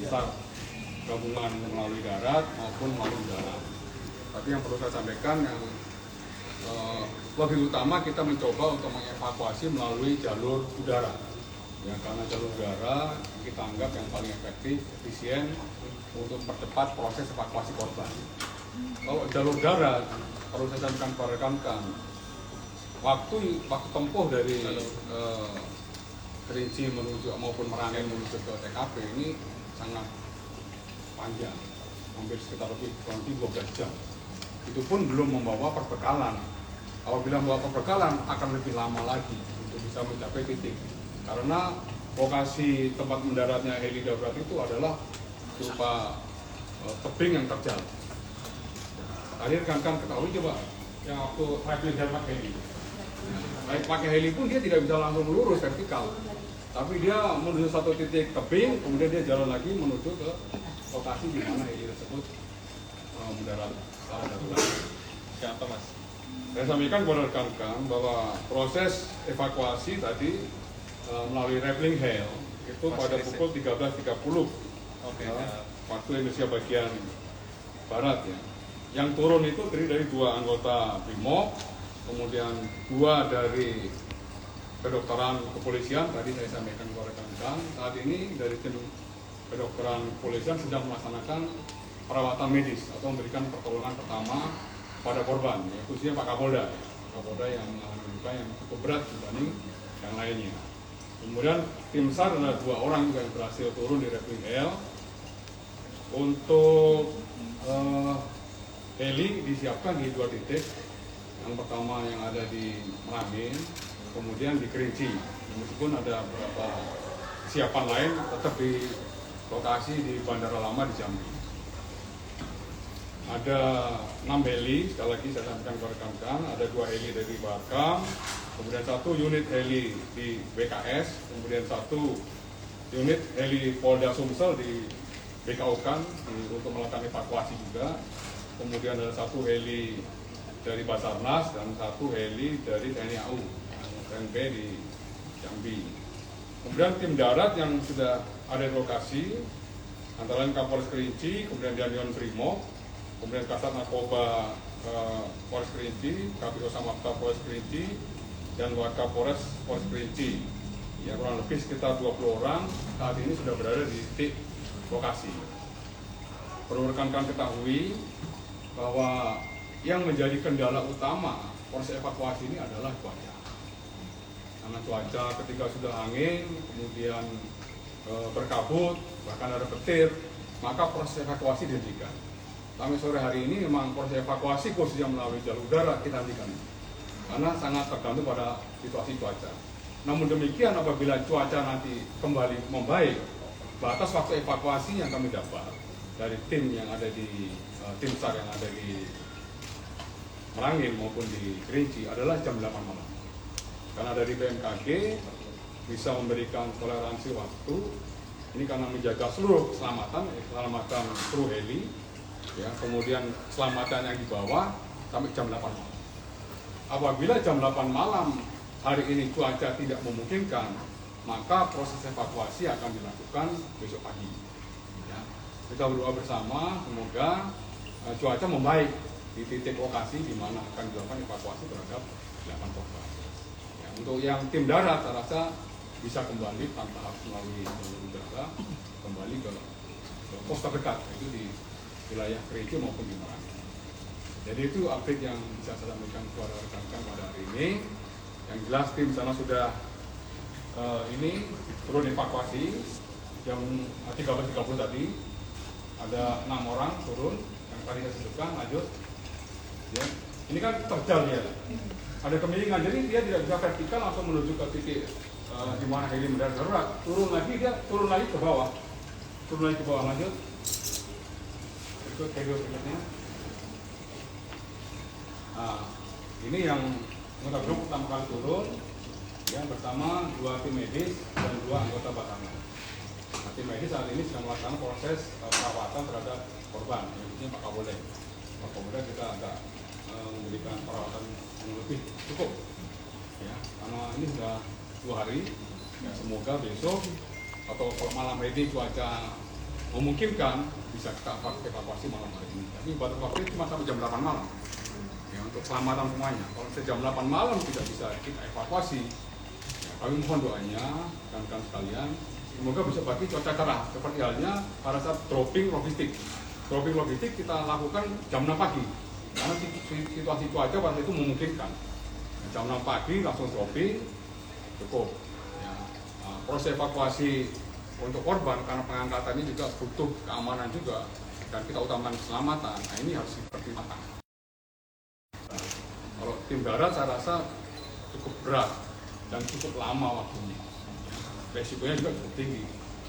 besar gabungan melalui darat maupun melalui udara. Tapi yang perlu saya sampaikan yang lebih utama kita mencoba untuk mengevakuasi melalui jalur udara. Ya, karena jalur udara kita anggap yang paling efektif, efisien untuk mempercepat proses evakuasi korban. Kalau jalur darat, perlu saya sampaikan kepada rekan-rekan, waktu tempuh dari Kerinci menuju maupun Merangin menuju ke TKP ini sangat panjang, hampir sekitar kurang lebih 12 jam. Itu pun belum membawa perbekalan. Apabila membawa perbekalan akan lebih lama lagi untuk bisa mencapai titik. Karena lokasi tempat mendaratnya heli darurat itu adalah berupa tebing yang terjal. Tadi rekan-rekan ketahui coba yang waktu traveling dan pakai heli. Pakai heli pun dia tidak bisa langsung lurus vertikal, tapi dia menuju satu titik tebing, kemudian dia jalan lagi menuju ke lokasi di mana heli tersebut mendarat. Siapa mas? Saya sampaikan kepada rekan-rekan bahwa proses evakuasi tadi melalui rappelling hail itu pada pukul 13.30 waktu Indonesia bagian barat ya. Yang turun itu terdiri dari 2 anggota BRIMOB, kemudian 2 dari kedokteran kepolisian. Tadi saya sampaikan kepada rekan-rekan, saat ini dari tim kedokteran kepolisian sedang melaksanakan perawatan medis atau memberikan pertolongan pertama pada korban, ya, khususnya Pak Kapolda, Kapolda yang mengalami luka yang cukup berat dibanding yang lainnya. Kemudian tim SAR ada 2 orang juga yang berhasil turun di rappelling hail. Untuk heli disiapkan di 2 titik. Yang pertama yang ada di Merangin, kemudian di Kerinci. Meskipun ada beberapa siapan lain tetap di lokasi di Bandara Lama di Jambi. Ada 6 heli, sekali lagi saya sampaikan kepada rekan-rekan, ada 2 heli dari Barkam, kemudian 1 unit heli di BKS, kemudian 1 unit heli Polda Sumsel di BKOkan untuk melakukan evakuasi juga. Kemudian ada 1 heli dari Basarnas dan 1 heli dari TNI AU, TNP di Jambi. Kemudian tim darat yang sudah ada di lokasi, antara lain Kapolres Kerinci, kemudian Dandion BRIMOB, kemudian Kasat Narkoba Polres Kerinci, Kabiro Samapta Polres Kerinci, dan Wakapolres Polres Kerinci. Ya, kurang lebih sekitar 20 orang saat ini sudah berada di titik lokasi. Perlu rekan-rekan ketahui bahwa yang menjadi kendala utama proses evakuasi ini adalah cuaca. Karena cuaca ketika sudah angin, kemudian berkabut, bahkan ada petir, maka proses evakuasi dihentikan. Sampai sore hari ini memang proses evakuasi khususnya melalui jalur udara kita hentikan. Karena sangat tergantung pada situasi cuaca. Namun demikian apabila cuaca nanti kembali membaik, batas waktu evakuasi yang kami dapat dari tim yang ada di tim SAR yang ada di Merangin maupun di Kerinci adalah jam 8 malam. Karena dari BMKG bisa memberikan toleransi waktu ini karena menjaga seluruh keselamatan kru heli, ya, kemudian keselamatan yang di bawah sampai jam 8 malam. Apabila jam 8 malam hari ini cuaca tidak memungkinkan, maka proses evakuasi akan dilakukan besok pagi. Ya. Kita berdoa bersama, semoga cuaca membaik di titik lokasi di mana akan dilakukan evakuasi terhadap 8 korban. Ya, untuk yang tim darat, saya rasa bisa kembali tanpa harus melalui jalur udara, kembali ke pos terdekat, yaitu di wilayah Kerinci maupun di Merangin. Jadi itu update yang bisa saya sampaikan kepada rekan-rekan pada hari ini. Yang jelas tim sana sudah ini turun evakuasi jam 13.30 tadi. Ada 6 orang turun yang tadi saya sebutkan, lanjut. Ya. Ini kan terjal ya, ada kemiringan, jadi dia tidak bisa vertikal langsung menuju ke titik di mana heli mendarat darurat. Turun lagi ke bawah, lanjut. Ikut video berikutnya. Nah, ini yang anggota grup pertama kali turun, ya, bersama 2 tim medis dan 2 anggota Basarnas. Nah, tim medis saat ini sedang melakukan proses perawatan terhadap korban, yaitu Pak Kapolda. Pak Kapolda kita agak memberikan perawatan yang lebih cukup, ya, karena ini sudah 2 hari. Ya, semoga besok atau malam ini cuaca memungkinkan bisa kita evakuasi malam hari ini. Tapi batas waktu cuma sampai jam 8 malam. Ya, untuk keselamatan semuanya. Kalau jam 8 malam tidak bisa kita evakuasi, ya, kami mohon doanya rekan-rekan sekalian, semoga bisa bagi cuaca cerah seperti halnya pada saat dropping logistik. Dropping logistik kita lakukan jam 6 pagi karena situasi cuaca pada itu memungkinkan. Jam 6 pagi langsung dropping cukup. Ya, proses evakuasi untuk korban karena pengangkatan ini juga butuh keamanan juga dan kita utamakan keselamatan. Nah, ini harus dipertimbangkan. Kalau tim darat saya rasa cukup berat dan cukup lama waktunya. Resikonya juga cukup tinggi.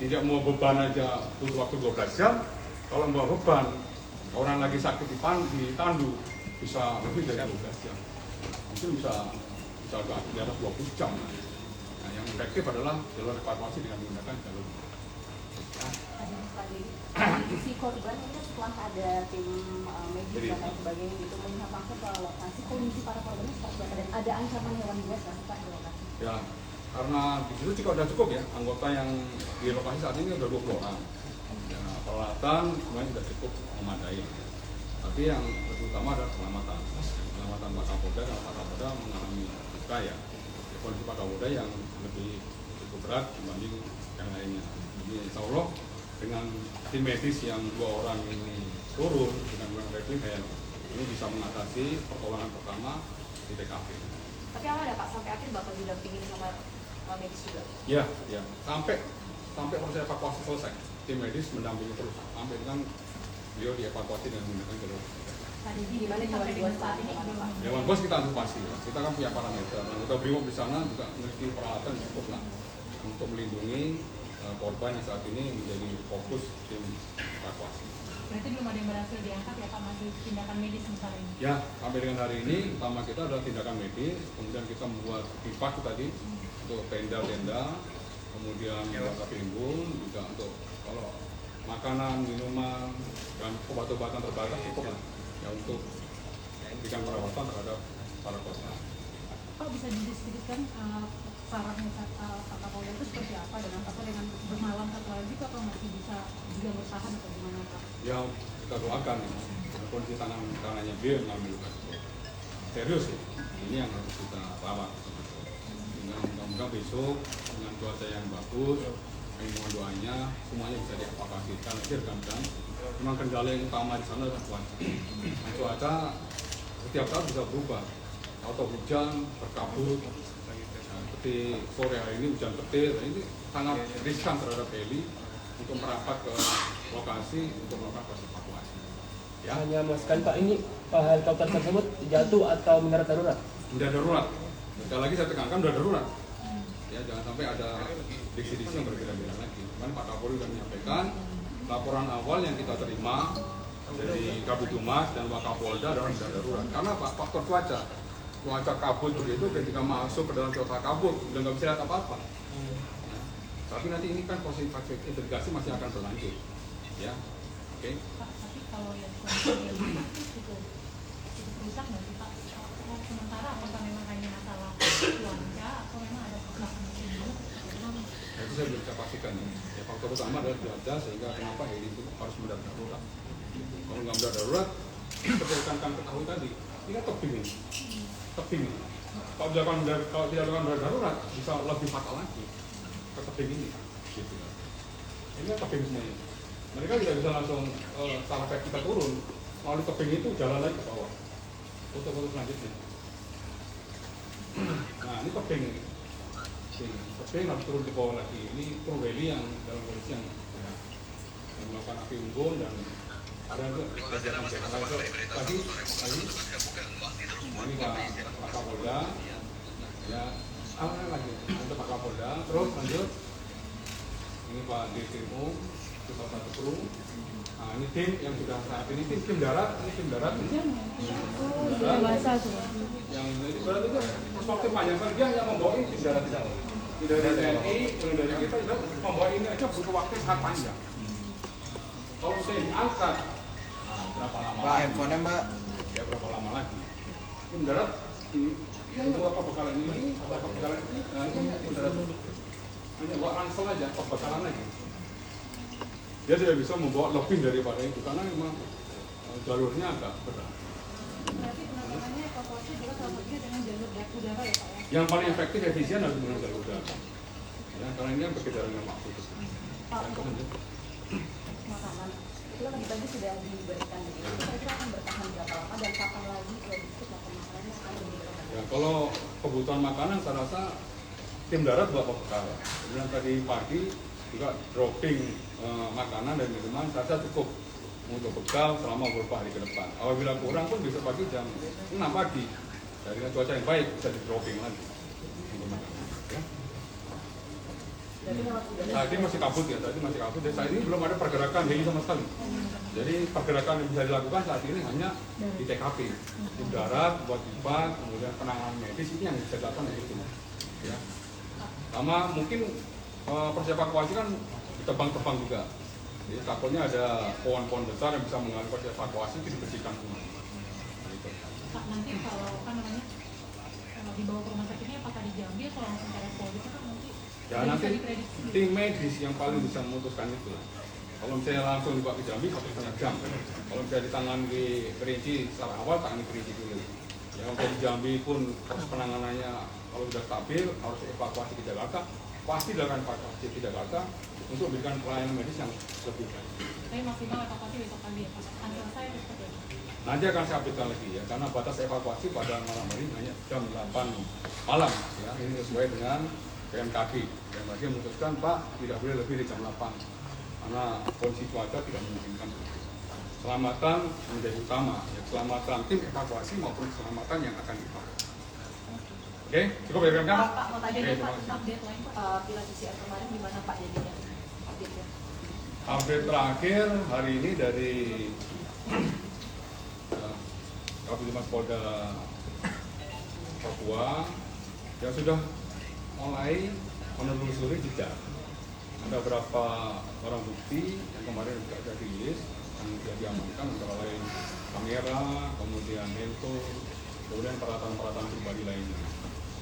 Tidak mau beban aja butuh waktu 12 jam. Kalau mau beban, orang lagi sakit di tandu bisa lebih dari 12 jam. Mungkin bisa di atas 20 jam. Nah, yang efektif adalah jalur evakuasi dengan menggunakan jalur. Si korban ini setelah ada tim medis dan lain sebagainya itu melihat langsung ke lokasi, kondisi para korbannya seperti apa dan ada ancaman hewan buas nggak Pak di lokasi? Ya, karena di situ juga sudah cukup ya anggota yang di lokasi saat ini sudah 20 orang. Ya, peralatan semuanya sudah cukup memadai. Tapi yang terutama adalah keselamatan Pak Kapolda dan Pak Kapolda mengalami luka ya. Kondisi Pak Kapolda yang lebih cukup berat dibanding yang lainnya. Jadi insya Allah dengan tim medis yang 2 orang ini turun dengan menggunakan helm ini bisa mengatasi pertolongan pertama di TKP. Tapi ada Pak sampai akhir bakal didampingin sama medis juga? Ya, sampai proses evakuasi selesai. Tim medis mendampingi terus sampai dengan beliau dievakuasi dengan menggunakan jalur. Tadi di mana hewan buas saat ini? Hewan buas kita antisipasi. Kita kan punya parameter. Kita BRIMOB di sana juga memiliki peralatan yang cukup lah untuk melindungi korban yang saat ini menjadi fokus tim evakuasi. Berarti belum ada yang berhasil diangkat ya Pak, masih tindakan medis misalnya ini? Ya, sampai dengan hari ini utama kita adalah tindakan medis, kemudian kita membuat pipa tadi untuk tenda-tenda, kemudian membuat timbun juga untuk kalau makanan, minuman, dan obat-obatan terbatas cukup lah ya untuk memberikan perawatan terhadap para korban. Pak bisa dideskripsikan sarafnya Pak Kapolda itu seperti apa dengan bermalam satu lagi atau masih bisa juga bertahan atau gimana Pak? Ya kita doakan ya, kondisi tangannya dia mengalami luka serius ya. Ini yang harus kita rawat. Mudah-mudahan besok dengan cuaca yang bagus, kami mohon doanya semuanya bisa dievakuasi. Karena memang kendala yang utama di sana adalah cuaca. Nah, cuaca setiap saat bisa berubah. Atau hujan, berkabut, seperti sore hari ini hujan petir, ini sangat riskan terhadap heli untuk merapat ke lokasi untuk melakukan proses evakuasi. Ya. Hanya memastikan Pak, ini helikopter tersebut jatuh atau mendarat darurat? Mendarat darurat. Sekali lagi saya tekankan mendarat darurat. Ya, jangan sampai ada diksi-diksi yang berbeda-beda lagi. Kemarin Pak Kapolri sudah menyampaikan laporan awal yang kita terima dari Kabid Humas dan Pak Kapolda adalah mendarat darurat. Karena Pak faktor cuaca kabut begitu ketika masuk ke dalam cuaca kabut udah nggak bisa lihat apa-apa. Ya. Tapi nanti ini kan proses investigasi masih akan berlanjut. Ya, oke. Pak, tapi kalau yang kondisi itu rusak nggak sih Pak? Sementara apakah memang hanya masalah cuaca atau memang ada kerusakan mesin juga? Itu saya belum bisa pastikan ya. Ya, faktor utama adalah cuaca sehingga kenapa heli itu harus mendarat darurat. Kalau nggak mendarat darurat, seperti rekan ketahui tadi, ini kan tebing ini. Tebing. Kalau tidak dilakukan mendarat darurat bisa lebih fatal lagi ke tebing ini. Gitu. Ini kan tebing semuanya. Mereka tidak bisa langsung secara kita turun melalui tebing itu jalan lagi ke bawah. Foto-foto selanjutnya. Nah ini tebing ini. Tebing harus turun ke bawah lagi. Ini kru heli yang dalam kondisi yang melakukan api unggun dan ada itu tadi ini Pak Kapolda ya lagi untuk Pak Kapolda terus lanjut ini Pak Dirkrimum itu salah satu kru. Nah ini tim yang sudah saat ini tim darat yang ini berarti itu waktu panjang dia yang membawa ini tim darat di sana dari TNI dari kita sudah membawa ini aja butuh waktu sangat panjang. Kalau saya diangkat berapa lama? Mbak, handphonenya Mbak. Ya berapa lama lagi? Ini mendarat ini apa bekalan ini? Apa bekalan ini? Nah ini mendarat hanya buat ransel aja, pembekalan lagi. dia tidak bisa membawa lebih daripada itu karena memang jalurnya agak berat. Berarti penanganannya evakuasi juga salah satunya dengan jalur udara ya Pak ya? Yang paling efektif efisien adalah dengan jalur udara. Ya, karena ini kan berkaitan dengan waktu. Pak, untuk makanan itu kan pagi sudah diberikan begitu. Kira-kira akan bertahan berapa lama dan kapan lagi logistik makan makanannya akan diberikan? Ya, kalau kebutuhan makanan saya rasa tim darat buat bekal. Kemudian tadi pagi juga dropping makanan dan minuman saya rasa cukup untuk bekal selama beberapa hari ke depan. Apabila kurang pun bisa pagi jam 6 pagi. Dari cuaca yang baik bisa di dropping lagi untuk makanan. Ya. Saat ini masih kabut ya, tadi masih kabut. Dan saat ini belum ada pergerakan heli sama sekali. Jadi pergerakan yang bisa dilakukan saat ini hanya di TKP, di darat, buat pipa, kemudian penanganan medis ini yang bisa dilakukan itu. Ya. Sama mungkin proses evakuasi kan ditebang-tebang juga. Jadi takutnya ada pohon-pohon besar yang bisa mengalami proses evakuasi itu dibersihkan semua. Gitu. Pak, nanti kalau dibawa ke rumah sakitnya apakah di Jambi atau langsung ke Polri itu kan nanti Ya nanti tim medis yang paling bisa memutuskan itu. Kalau misalnya langsung dibawa ke Jambi 1,5 jam. Kalau misalnya ditangani di Kerinci secara awal tangani Kerinci dulu. Ya untuk di Jambi pun proses penanganannya kalau sudah stabil harus evakuasi ke Jakarta, pasti dilakukan evakuasi ke Jakarta untuk memberikan pelayanan medis yang lebih baik. Tapi maksimal evakuasi besok pagi ya Pak. Antara saya seperti itu. Nanti akan saya update lagi ya, karena batas evakuasi pada malam hari hanya jam 8 malam ya. Ini sesuai dengan BMKG. BMKG memutuskan Pak tidak boleh lebih dari jam 8 karena kondisi cuaca tidak memungkinkan. Keselamatan menjadi utama, ya, keselamatan tim evakuasi maupun keselamatan yang akan dievakuasi. Oke, cukup ya kan? Pak, mau tanya nih Pak, Update lain Pak. pilot PCR kemarin di mana Pak jadinya? Update-nya. Update terakhir hari ini dari Kabid Polda Papua yang sudah mulai menelusuri jejak. Ada beberapa barang bukti yang kemarin juga ada rilis yang sudah diamankan antara lain kamera, kemudian handphone, kemudian peralatan-peralatan pribadi lainnya.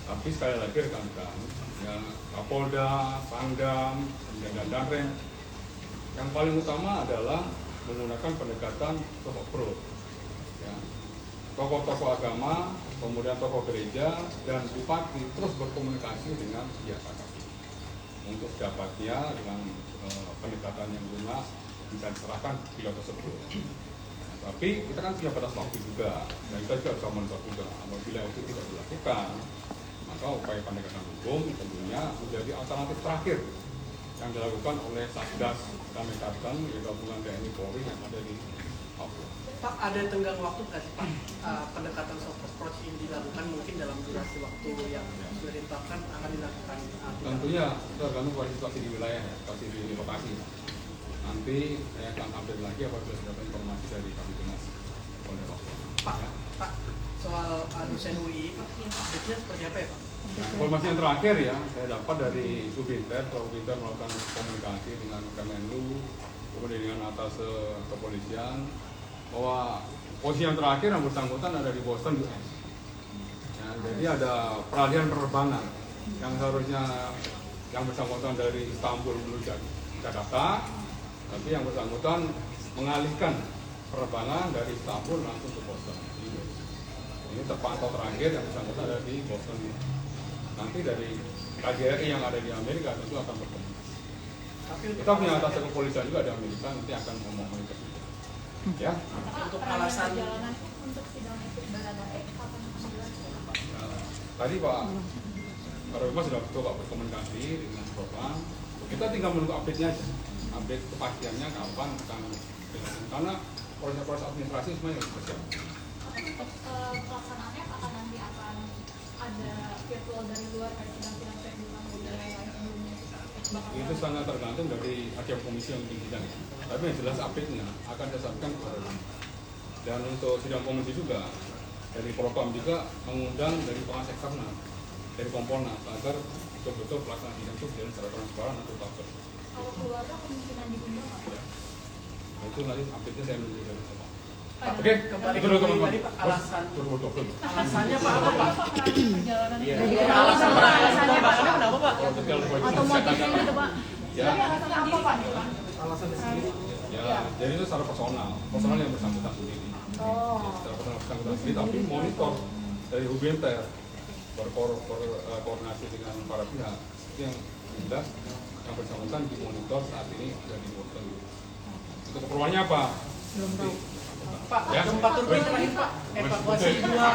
Tapi sekali lagi rekan-rekan, ya Kapolda, Pangdam, dan Danrem, yang paling utama adalah menggunakan pendekatan tokoh pro. Ya. Tokoh-tokoh agama, kemudian tokoh gereja, dan bupati terus berkomunikasi dengan pihak KKP untuk dapatnya dengan pendekatan yang lunas bisa diserahkan pilot tersebut. Nah, tapi kita kan punya batas waktu juga, dan kita juga bisa monitor juga. Apabila itu tidak dilakukan, maka upaya pendekatan hukum tentunya menjadi alternatif terakhir yang dilakukan oleh Satgas Damai-Kartan, gabungan TNI Polri yang ada di Papua. Pak, ada tenggang waktu nggak sih Pak pendekatan soft approach ini dilakukan mungkin dalam durasi waktu yang sudah ditetapkan akan dilakukan? Tentunya tergantung pada situasi di wilayah, situasi di lokasi. Nanti saya akan update lagi apabila sudah dapat informasi dari Kabitumas Polda Papua. Pak, Pak, soal dosen UI, update-nya seperti apa ya Pak? Informasi yang terakhir ya, saya dapat dari Subinter, kalau Subinter melakukan komunikasi dengan Kemenlu, kemudian dengan atas kepolisian, bahwa posisi yang terakhir yang bersangkutan ada di Boston, US. Ya, jadi ada peralihan penerbangan yang seharusnya yang bersangkutan dari Istanbul menuju Jakarta, tapi yang bersangkutan mengalihkan penerbangan dari Istanbul langsung ke Boston. Ini terpantau terakhir yang bersangkutan ada di Boston. Nanti dari KJRI yang ada di Amerika tentu akan bertemu. Kita punya atas kepolisian juga di Amerika, nanti akan ngomongin ke situ. Ya. Untuk alasan perjalanan untuk sidang etik Baradae kapan dilakukan? Tadi Pak Karema sudah coba berkomunikasi dengan Propam. Kita tinggal menunggu update-nya aja, update kepastiannya kapan akan dilakukan. Karena proses administrasi semuanya harus bersiap. Untuk pelaksanaannya apakah nanti akan ada virtual dari luar kayak sidang-sidang tribunal dan lain-lain sebelumnya? Itu sangat tergantung dari hakim komisi yang bikin sidang. Tapi yang jelas update-nya akan saya sampaikan kepada kami. Dan untuk sidang komisi juga dari Propam juga mengundang dari pengasas eksternal, dari Kompolnas agar betul-betul pelaksanaan sidang itu berjalan secara transparan dan tertutup. Kalau keluarga kemungkinan diundang apa? Ya. Nah, itu nanti update-nya saya menunggu dari Propam. Oke, Oke, kembali itu dulu ke teman-teman. tadi, Pak, alasan. alasannya Pak apa Pak? Perjalanan Alasan Pak, alasannya Pak, kenapa Pak? Kalau detail Atau motifnya gitu Pak? Ya. alasannya apa Pak? alasannya sendiri. Ya, jadi itu secara personal yang bersangkutan sendiri. Oh. Secara personal bersangkutan sendiri, tapi monitor dari Hubinter berkoordinasi dengan para pihak. Itu yang jelas yang bersangkutan dimonitor saat ini sudah dimonitor. Untuk keperluannya apa? Belum tahu. Pak, Ya. gempa turun terakhir Pak, evakuasi dua.